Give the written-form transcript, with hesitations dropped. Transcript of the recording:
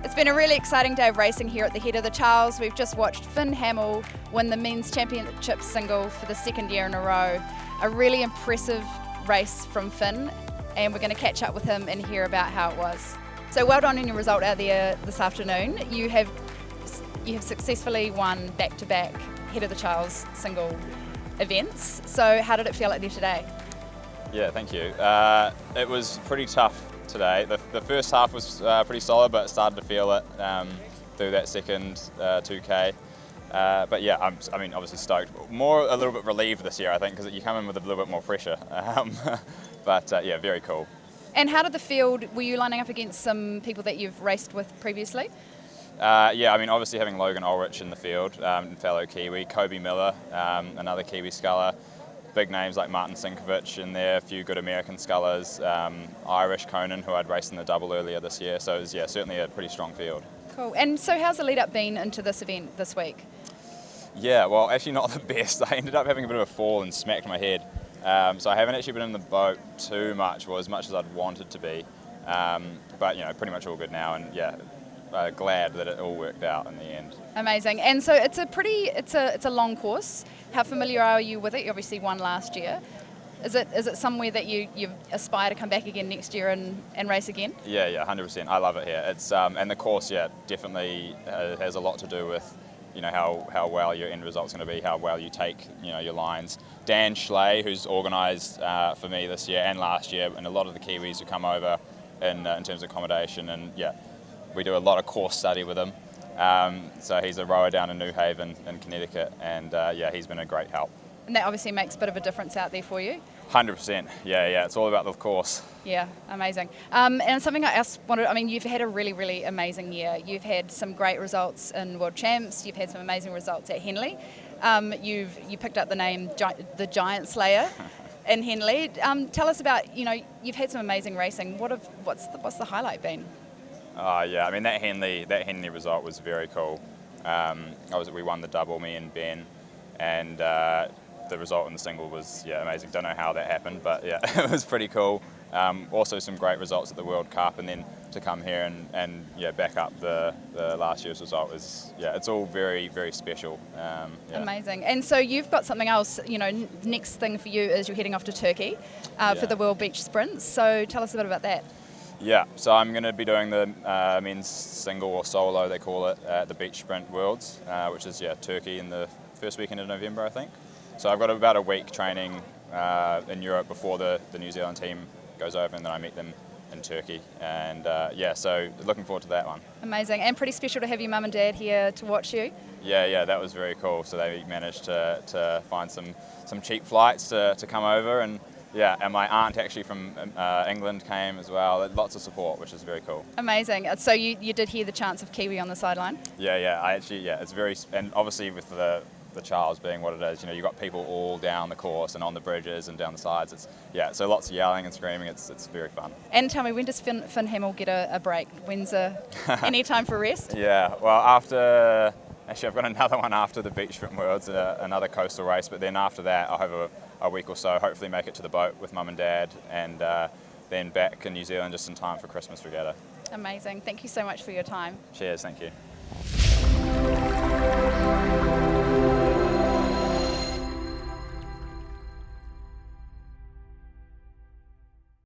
It's been a really exciting day of racing here at the head of the Charles. We've just watched Finn Hamill win the men's championship single for the second year in a row. A really impressive race from Finn, and we're going to catch up with him and hear about how it was. So well done on your result out there this afternoon. You have successfully won back-to-back head of the Charles single events. So how did it feel out there today? Yeah, thank you. It was pretty tough today. The first half was pretty solid, but started to feel it through that second 2K. But yeah, I mean, obviously stoked. A little bit relieved this year, I think, because you come in with a little bit more pressure. But yeah, very cool. And how did the field, were you lining up against some people that you've raced with previously? Yeah, I mean, obviously having Logan Ulrich in the field, fellow Kiwi, Kobe Miller, another Kiwi sculler, big names like Martin Sinkovich in there, a few good American scullers, Irish Conan, who I'd raced in the double earlier this year, so it was, yeah, certainly a pretty strong field. Cool. And so how's the lead up been into this event this week? Yeah, well, actually not the best. I ended up having a bit of a fall and smacked my head. So I haven't actually been in the boat too much, or as much as I'd wanted to be. But, you know, pretty much all good now, and yeah, glad that it all worked out in the end. Amazing. And so it's a long course. How familiar are you with it? You obviously won last year. Is it somewhere that you aspire to come back again next year and race again? Yeah, 100%. I love it here. It's and the course, yeah, definitely has a lot to do with, you know, how well your end result's going to be, how well you take, you know, your lines. Dan Schley, who's organised for me this year and last year, and a lot of the Kiwis who come over in terms of accommodation, and yeah, we do a lot of course study with him. So he's a rower down in New Haven in Connecticut, and yeah, he's been a great help. And that obviously makes a bit of a difference out there for you. 100%. Yeah, it's all about the course. Yeah, amazing. And something I wanted, I mean, you've had a really, really amazing year. You've had some great results in World Champs. You've had some amazing results at Henley. You picked up the name the Giant Slayer in Henley. Tell us about, you know, you've had some amazing racing. What's the highlight been? Yeah, I mean that Henley result was very cool. We won the double, me and Ben, and the result in the single was, yeah, amazing. Don't know how that happened, but yeah, it was pretty cool. Also some great results at the World Cup, and then to come here and yeah, back up the last year's result was, yeah, it's all very, very special. Yeah. Amazing. And so you've got something else, you know, next thing for you is you're heading off to Turkey for the World Beach Sprints. So tell us a bit about that. Yeah, so I'm going to be doing the men's single or solo, they call it, at the Beach Sprint Worlds, which is, yeah, Turkey in the first weekend of November, I think. So I've got about a week training in Europe before the New Zealand team goes over, and then I meet them in Turkey. And yeah, so looking forward to that one. Amazing. And pretty special to have your mum and dad here to watch you. Yeah, that was very cool. So they managed to find some cheap flights to come over, and yeah, and my aunt actually from England came as well. Lots of support, which is very cool. Amazing. So you did hear the chants of Kiwi on the sideline? Yeah, it's very, and obviously with the Charles being what it is, you know, you've got people all down the course and on the bridges and down the sides. So lots of yelling and screaming. It's very fun. And tell me, when does Finn Hamill get a break? When's any time for rest? Yeah, well, actually I've got another one after the Beach Sprint Worlds, another coastal race, but then after that I'll have a week or so, hopefully make it to the boat with mum and dad, and then back in New Zealand just in time for Christmas regatta. Amazing. Thank you so much for your time. Cheers, thank you.